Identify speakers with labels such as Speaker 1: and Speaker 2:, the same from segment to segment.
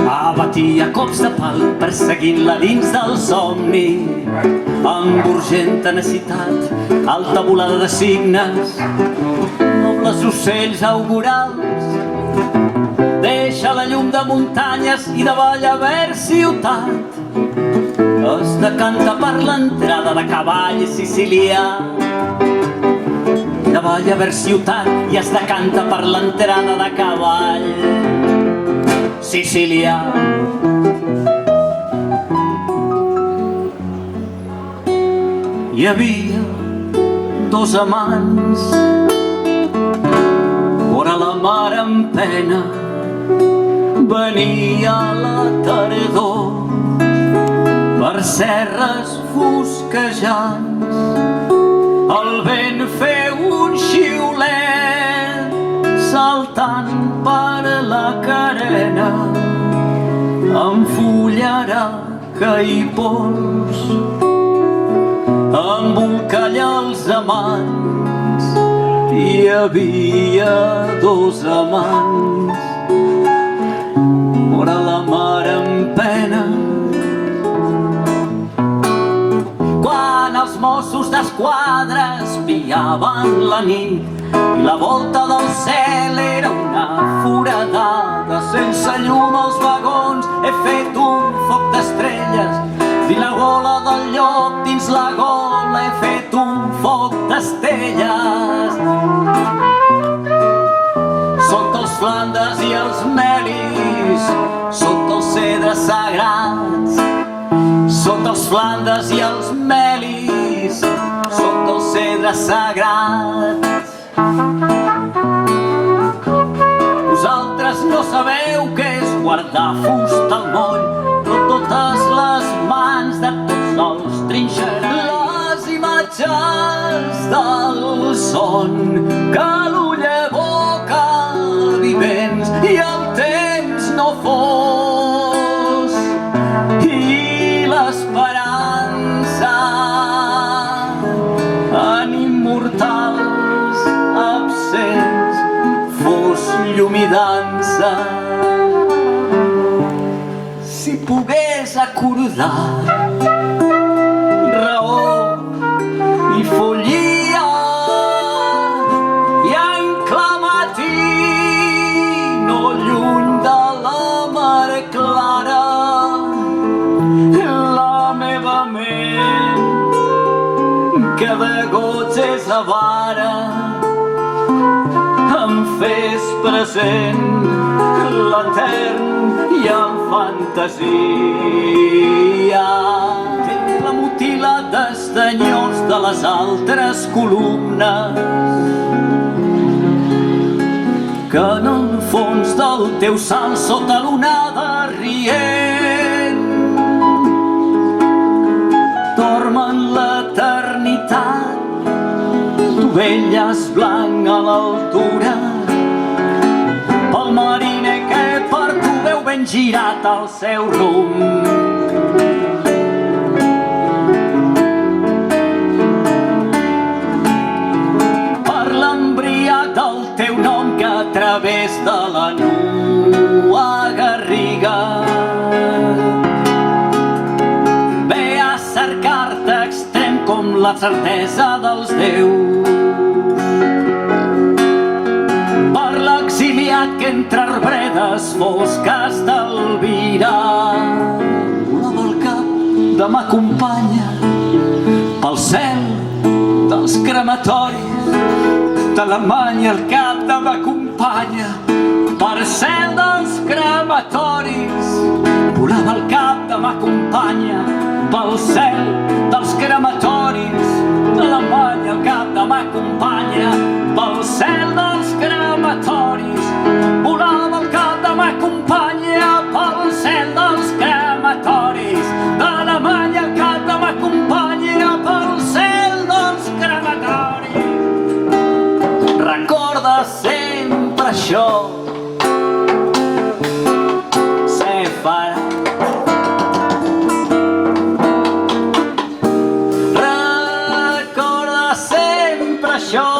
Speaker 1: Abatia cops de pal perseguint-la dins del somni, amb urgent tenacitat, alta volada de signes, nobles ocells augurals. Deixa la llum de muntanyes i de Vallaver ciutat. Es decanta per l'entrada de cavall sicilià. De Vallaver ciutat i es decanta per l'entrada de cavall sicilià. Hi havia dos amants, vora la mar en pena. Venia la tardor per serres fosquejants. El vent feu un xiulet saltant per la carena, amb fullaraca i pols embolcalla els amants. Hi havia dos amants, vora la mar en pena. Quan els Mossos d'Esquadra espiaven la nit i la volta del cel era una foradada, sense llum als vagons he fet un foc d'estrelles i la gola del llop dins la gola he fet un foc d'estelles. Sota els Flandes i els Melis, sota els cedres sagrats, sota els Flandes i els Melis, sota els cedres sagrats. Vosaltres no sabeu què és guardar fusta al moll, però totes les mans de tots els trinxers, les imatges del son que l'ull evoca vivents i el temps no fos, i l'esperança en immortals absents fos llum i dansa. Si pogués acordar raó i follia i en clamatí, no lluny de la mar clara, la meva ment que de goig és avara em fes present l'etern i en fantasia. La mutila d'estanyors de les altres columnes que en el fons del teu salt sota l'onada rient dormen l'eternitat. Tu velles blanc a l'altura pel mariner que per tu veu ben girat el seu rumb. Per l'embriac del teu nom que a través de la nua garriga ve a cercar-te extrem com la certesa dels déus. Per l'exiliat que entre arbredes fosques t'albira, volava el cap de m'acompanya pel cel dels crematoris d'Alemanya. El cap de m'acompanya per cel dels crematoris, volava el cap de m'acompanya pel cel dels crematoris d'Alemanya. El cap de m'acompanya pel cel dels crematoris, volava el cap de m'acompanya pel cel dels crematoris d'Alemanya. El cap de m'acompanya pel cel dels crematoris. Recorda sempre això, se farà. Recorda sempre això,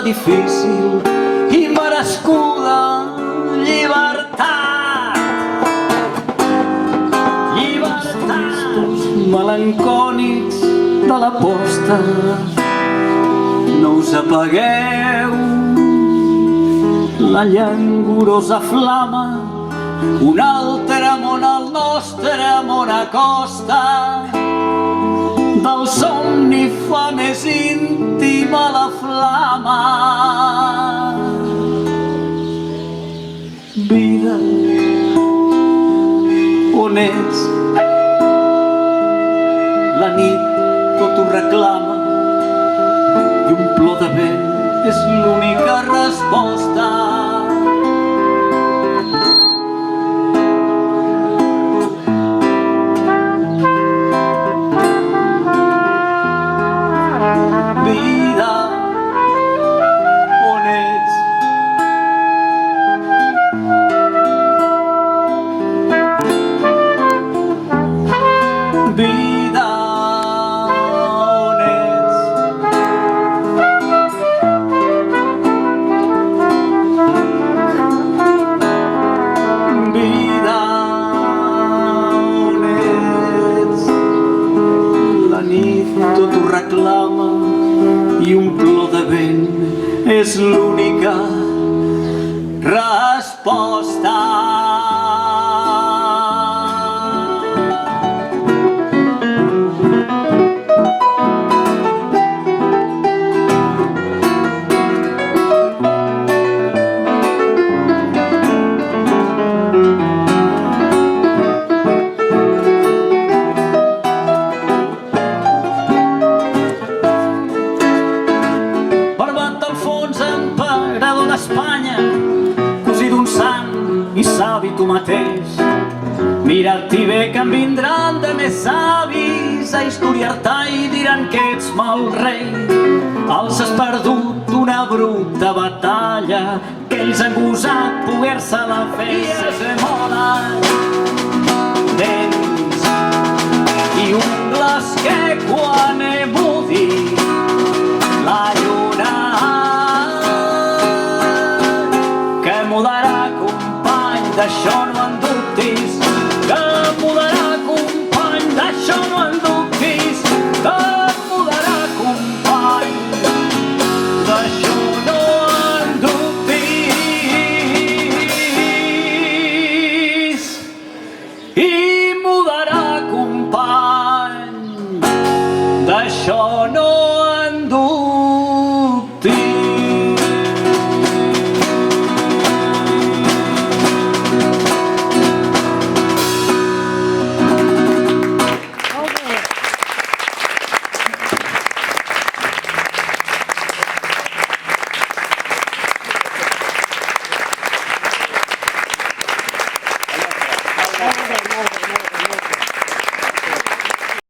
Speaker 1: la difícil i merescuda llibertat. Llibertat. Melancònics de la posta, no us apagueu la llangorosa flama, un altre món al nostre món acosta. Del somni fa més íntima la flama. Vida, on ets? La nit tot ho reclama i un plor de vent és l'única resposta. Vida, on ets? Vida, on ets? Vida, on ets? La nit tot ho reclama i un plor de vent és l'única resposta. Espanya, cosí d'un sant i savi tu mateix. Mira't-hi bé que en vindran de més savis a historiar-te i diran que ets mal rei. Els has perdut una bruta batalla que ells han gosat poder-se-la fer. I es mola